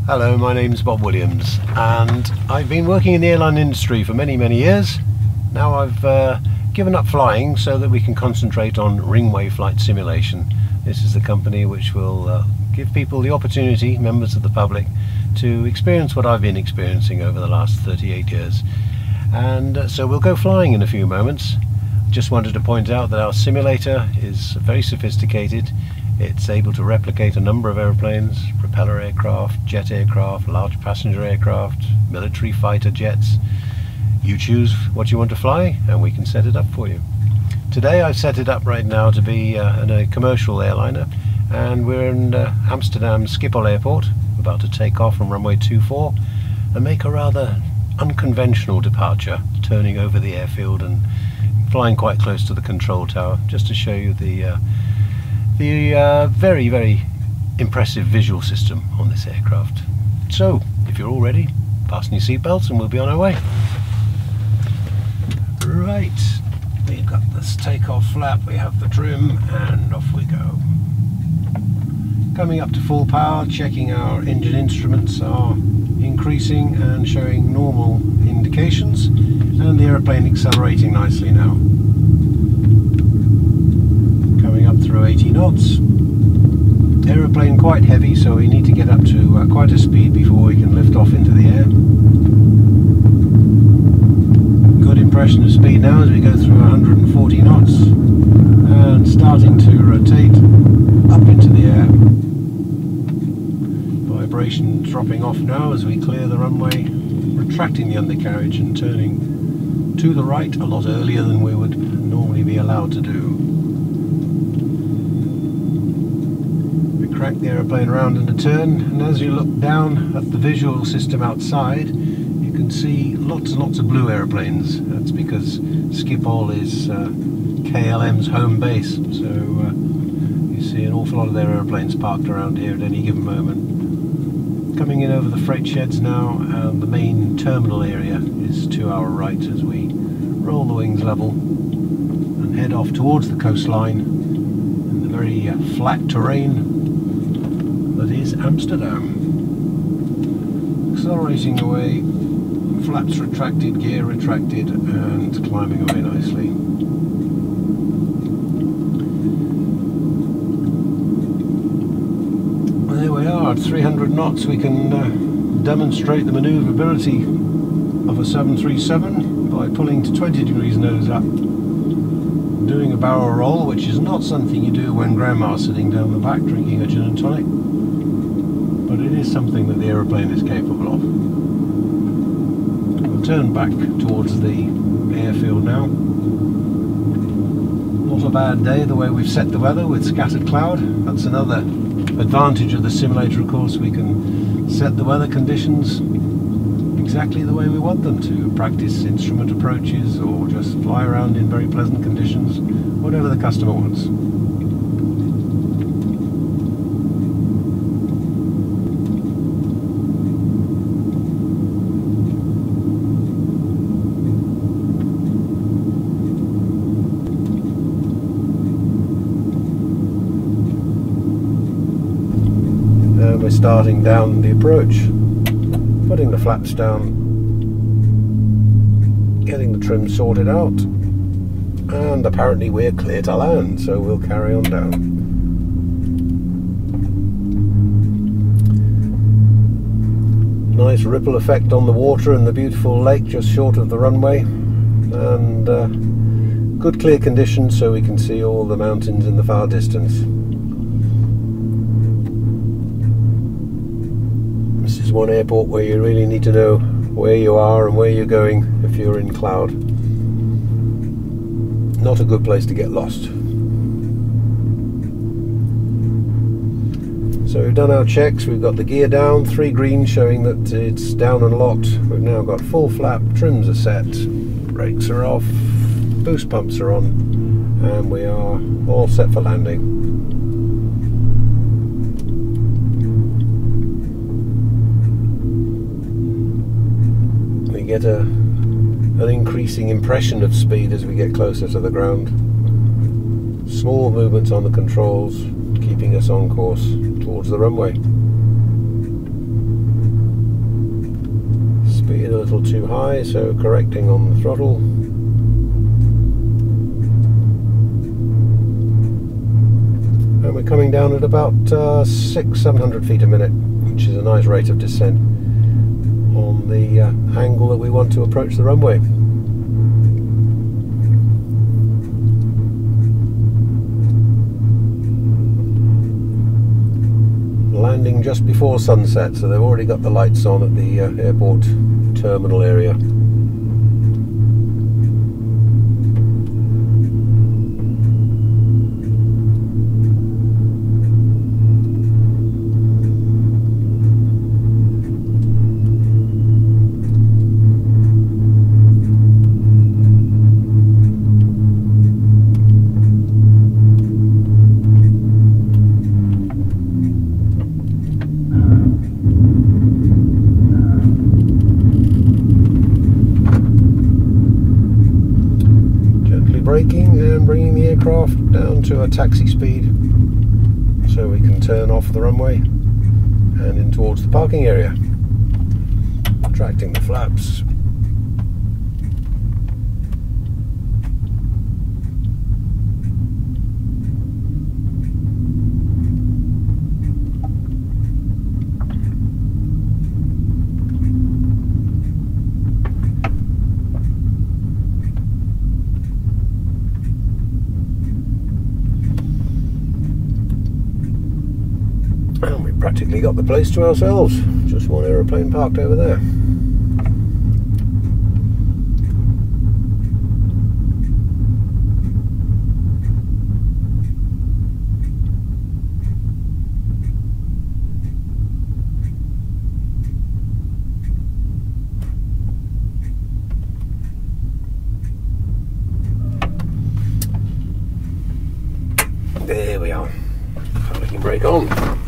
Hello, my name's Bob Williams and I've been working in the airline industry for many years. Now I've given up flying so that we can concentrate on Ringway Flight Simulation. This is the company which will give people the opportunity, members of the public, to experience what I've been experiencing over the last 38 years. And so we'll go flying in a few moments. Just wanted to point out that our simulator is very sophisticated. It's able to replicate a number of airplanes, propeller aircraft, jet aircraft, large passenger aircraft, military fighter jets. You choose what you want to fly and we can set it up for you. Today I've set it up right now to be in a commercial airliner, and we're in Amsterdam Schiphol Airport, about to take off from runway 24 and make a rather unconventional departure, turning over the airfield and flying quite close to the control tower, just to show you the very impressive visual system on this aircraft. So if you're all ready, fasten your seatbelts and we'll be on our way. Right, we've got this takeoff flap, we have the trim, and off we go. Coming up to full power, checking our engine instruments are increasing and showing normal indications, and the aeroplane accelerating nicely now. Coming up through 80 knots. Aeroplane quite heavy, so we need to get up to quite a speed before we can lift off into the air. Good impression of speed now as we go through 140 knots and starting to rotate up into the air. Vibration dropping off now as we clear the runway, retracting the undercarriage and turning to the right a lot earlier than we would normally be allowed to do. We crack the aeroplane around in a turn, and as you look down at the visual system outside, you can see lots and lots of blue aeroplanes. That's because Schiphol is KLM's home base, so you see an awful lot of their aeroplanes parked around here at any given moment. Coming in over the freight sheds now, and the main terminal area is to our right as we roll the wings level and head off towards the coastline in the very flat terrain that is Amsterdam. Accelerating away, flaps retracted, gear retracted, and climbing away nicely. There we are, at 300 knots we can demonstrate the manoeuvrability of a 737 by pulling to 20 degrees nose up, doing a barrel roll, which is not something you do when grandma's sitting down the back drinking a gin and tonic, but it is something that the aeroplane is capable of. We'll turn back towards the airfield now. Not a bad day the way we've set the weather with scattered cloud. That's another advantage of the simulator, of course. We can set the weather conditions exactly the way we want them to, practice instrument approaches or just fly around in very pleasant conditions, whatever the customer wants. And we're starting down the approach, putting the flaps down, getting the trim sorted out, and apparently we're clear to land, so we'll carry on down. Nice ripple effect on the water and the beautiful lake just short of the runway, and good clear conditions so we can see all the mountains in the far distance. This is one airport where you really need to know where you are and where you're going if you're in cloud. Not a good place to get lost. So we've done our checks, we've got the gear down, 3 green showing that it's down and locked. We've now got full flap, trims are set, brakes are off, boost pumps are on, and we are all set for landing. Get an increasing impression of speed as we get closer to the ground. Small movements on the controls, keeping us on course towards the runway. Speed a little too high, so correcting on the throttle. And we're coming down at about 600-700 feet a minute, which is a nice rate of descent on the angle that we want to approach the runway. Landing just before sunset, so they've already got the lights on at the airport terminal area. Braking and bringing the aircraft down to a taxi speed so we can turn off the runway and in towards the parking area. Retracting the flaps. And we've practically got the place to ourselves. Just one aeroplane parked over there. There we are. Parking brake on.